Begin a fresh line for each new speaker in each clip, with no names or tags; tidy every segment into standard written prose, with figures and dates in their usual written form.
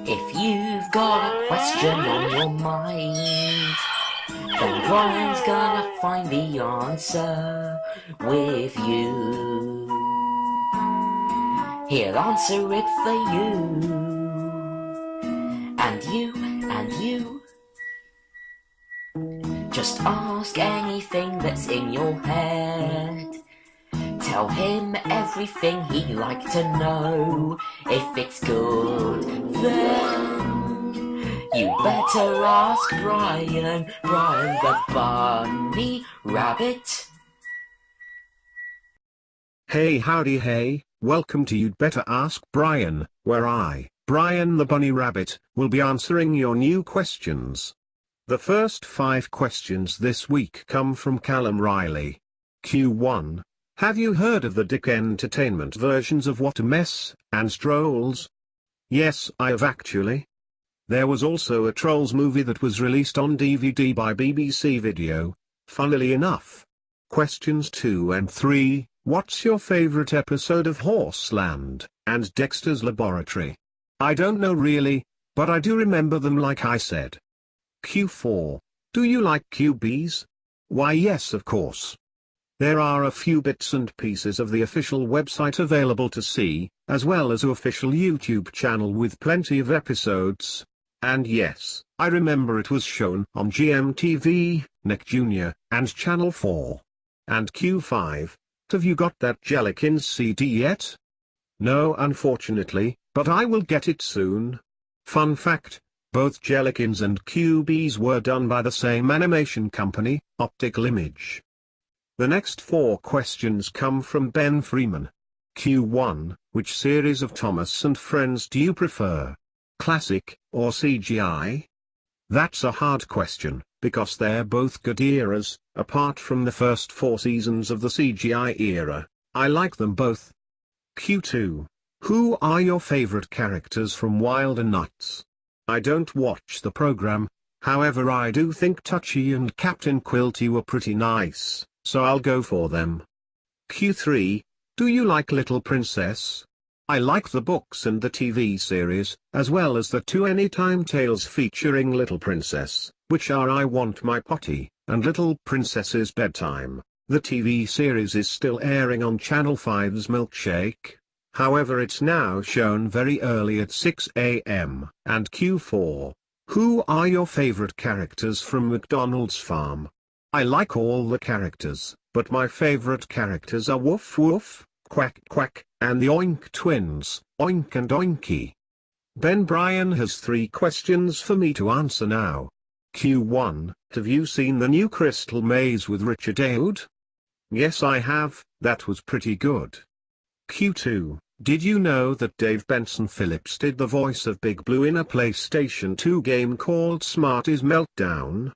If you've got a question on your mind, then Brian's gonna find the answer with you. He'll answer it for you. And you. Just ask anything that's in your head. Tell him everything he'd like to know. If it's good, then you better ask Brian the bunny rabbit.
Hey, howdy, hey, welcome to You'd Better Ask Brian, where I, Brian the bunny rabbit, will be answering your new questions. The first 5 questions this week come from Callum Riley. Q1. Have you heard of the Dick Entertainment versions of What a Mess and Trolls? Yes, I have actually. There was also a Trolls movie that was released on DVD by BBC Video, funnily enough. Questions 2 and 3, what's your favorite episode of Horseland and Dexter's Laboratory? I don't know really, but I do remember them like I said. Q4, do you like QBs? Why yes, of course. There are a few bits and pieces of the official website available to see, as well as an official YouTube channel with plenty of episodes. And yes, I remember it was shown on GMTV, Nick Jr., and Channel 4. And Q5, have you got that Jellikins CD yet? No, unfortunately, but I will get it soon. Fun fact, both Jellikins and QBs were done by the same animation company, Optical Image. The next 4 questions come from Ben Freeman. Q1, which series of Thomas and Friends do you prefer? Classic, or CGI? That's a hard question, because they're both good eras. Apart from the first 4 seasons of the CGI era, I like them both. Q2, who are your favorite characters from Wild 'N Nuts? I don't watch the program, however I do think Touchy and Captain Quilty were pretty nice, so I'll go for them. Q3, do you like Little Princess? I like the books and the TV series, as well as the 2 Anytime Tales featuring Little Princess, which are I Want My Potty, and Little Princess's Bedtime. The TV series is still airing on Channel 5's Milkshake. However, it's now shown very early at 6 a.m. And Q4, who are your favorite characters from McDonald's Farm? I like all the characters, but my favorite characters are Woof Woof, Quack Quack, and the Oink Twins, Oink and Oinky. Ben Brian has 3 questions for me to answer now. Q1, have you seen the new Crystal Maze with Richard Ayoade? Yes, I have, that was pretty good. Q2, did you know that Dave Benson Phillips did the voice of Big Blue in a PlayStation 2 game called Smarty's Meltdown?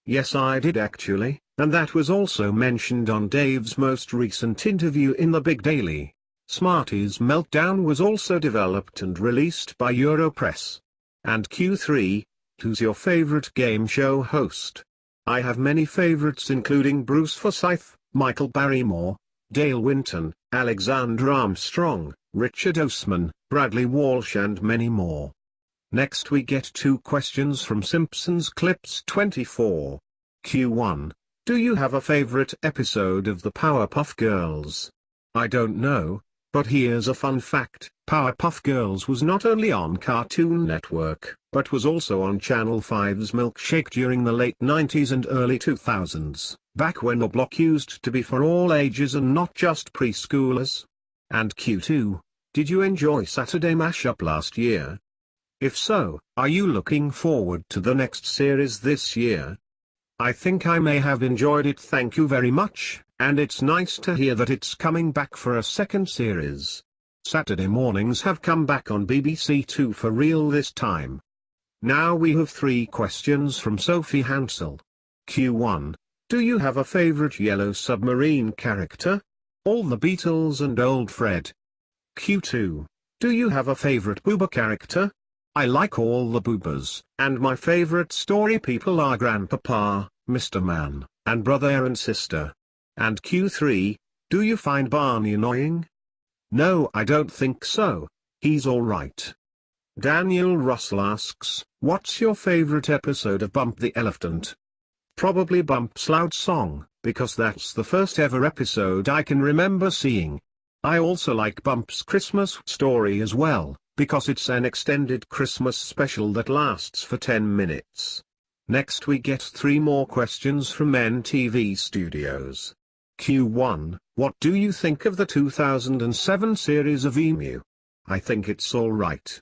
Yes, I did actually, and that was also mentioned on Dave's most recent interview in The Big Daily. Smarty's Meltdown was also developed and released by Europress. And Q3, who's your favorite game show host? I have many favorites including Bruce Forsyth, Michael Barrymore, Dale Winton, Alexander Armstrong, Richard Osman, Bradley Walsh and many more. Next we get 2 questions from Simpsons Clips 24. Q1, do you have a favorite episode of the Powerpuff Girls? I don't know, but here's a fun fact. Powerpuff Girls was not only on Cartoon Network, but was also on Channel 5's Milkshake during the late 90s and early 2000s, back when the block used to be for all ages and not just preschoolers. And Q2, did you enjoy Saturday Mashup last year? If so, are you looking forward to the next series this year? I think I may have enjoyed it, thank you very much, and it's nice to hear that it's coming back for a second series. Saturday mornings have come back on BBC Two for real this time. Now we have 3 questions from Sophie Hansel. Q1, do you have a favorite Yellow Submarine character? All the Beatles and Old Fred. Q2, do you have a favorite Booba character? I like all the Boobas, and my favorite story people are Grandpapa, Mr. Man, and Brother and Sister. And Q3, do you find Barney annoying? No, I don't think so. He's alright. Daniel Russell asks, what's your favorite episode of Bump the Elephant? Probably Bump's Loud Song, because that's the first ever episode I can remember seeing. I also like Bump's Christmas Story as well, because it's an extended Christmas special that lasts for 10 minutes. Next we get 3 more questions from NTV Studios. Q1, what do you think of the 2007 series of Emu? I think it's alright.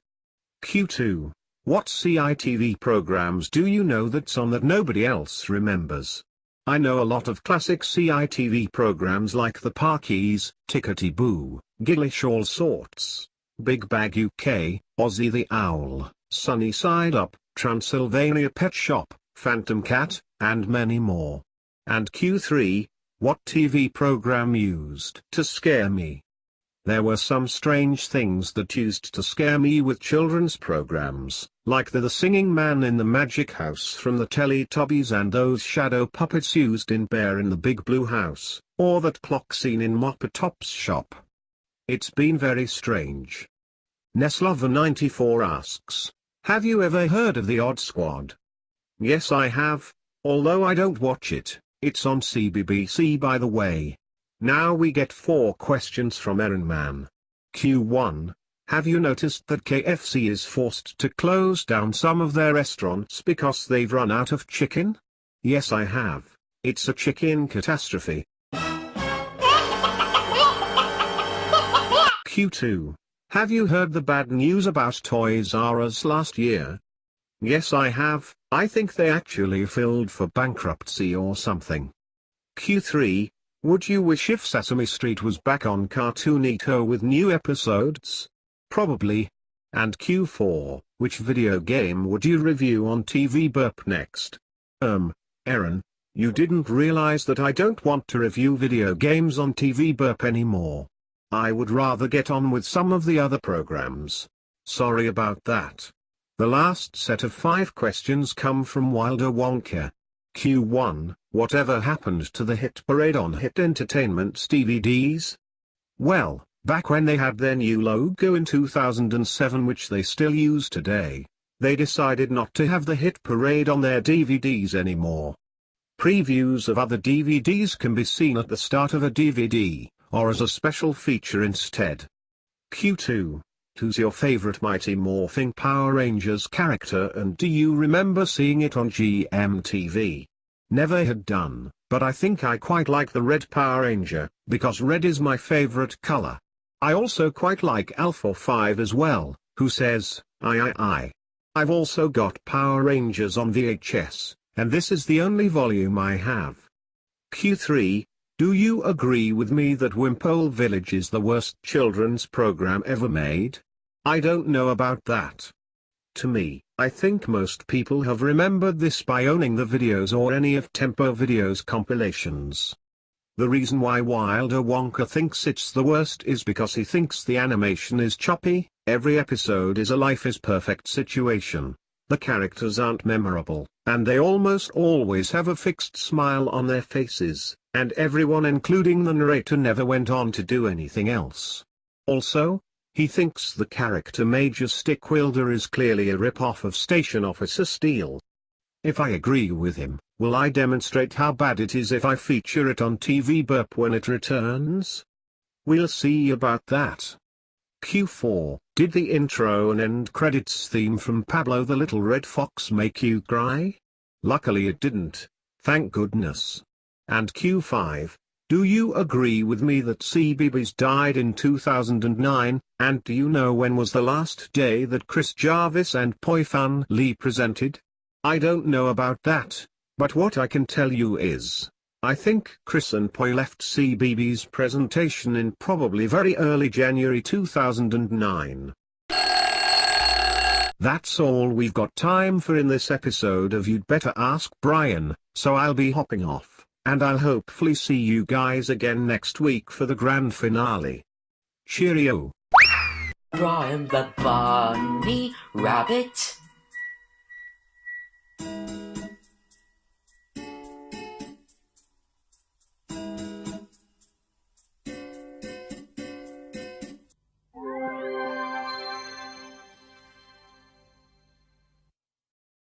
Q2, what CITV programs do you know that's on that nobody else remembers? I know a lot of classic CITV programs like The Parkees, Tickety Boo, Gillish All Sorts, Big Bag UK, Ozzy the Owl, Sunny Side Up, Transylvania Pet Shop, Phantom Cat, and many more. And Q3, what TV program used to scare me? There were some strange things that used to scare me with children's programs, like the Singing Man in the Magic House from the Teletubbies and those shadow puppets used in Bear in the Big Blue House, or that clock scene in Mopper-Top's shop. It's been very strange. Neslover94 asks, have you ever heard of the Odd Squad? Yes, I have, although I don't watch it. It's on CBBC by the way. Now we get 4 questions from Erin Man. Q1, have you noticed that KFC is forced to close down some of their restaurants because they've run out of chicken? Yes, I have. It's a chicken catastrophe. Q2, have you heard the bad news about Toys R Us last year? Yes, I have. I think they actually filed for bankruptcy or something. Q3, would you wish if Sesame Street was back on Cartoonito with new episodes? Probably. And Q4, which video game would you review on TV Burp next? Erin, you didn't realize that I don't want to review video games on TV Burp anymore. I would rather get on with some of the other programs. Sorry about that. The last set of 5 questions come from Wilder Wonka. Q1, whatever happened to the Hit Parade on Hit Entertainment's DVDs? Well, back when they had their new logo in 2007, which they still use today, they decided not to have the Hit Parade on their DVDs anymore. Previews of other DVDs can be seen at the start of a DVD, or as a special feature instead. Q2. Who's your favorite Mighty Morphin Power Rangers character and do you remember seeing it on GMTV? Never had done, but I think I quite like the Red Power Ranger, because red is my favorite color. I also quite like Alpha 5 as well, who says, I. I've also got Power Rangers on VHS, and this is the only volume I have. Q3, do you agree with me that Wimpole Village is the worst children's program ever made? I don't know about that. To me, I think most people have remembered this by owning the videos or any of Tempo Video's compilations. The reason why Wilder Wonka thinks it's the worst is because he thinks the animation is choppy, every episode is a life is perfect situation, the characters aren't memorable, and they almost always have a fixed smile on their faces, and everyone including the narrator never went on to do anything else. Also, he thinks the character Major Stickwilder is clearly a rip-off of Station Officer Steele. If I agree with him, will I demonstrate how bad it is if I feature it on TV Burp when it returns? We'll see about that. Q4, did the intro and end credits theme from Pablo the Little Red Fox make you cry? Luckily it didn't, thank goodness. And Q5, do you agree with me that CBeebies died in 2009, and do you know when was the last day that Chris Jarvis and Poi Fan Lee presented? I don't know about that, but what I can tell you is, I think Chris and Poi left CBeebies presentation in probably very early January 2009. That's all we've got time for in this episode of You'd Better Ask Brian, so I'll be hopping off. And I'll hopefully see you guys again next week for the grand finale. Cheerio.
Brian the Bunny Rabbit.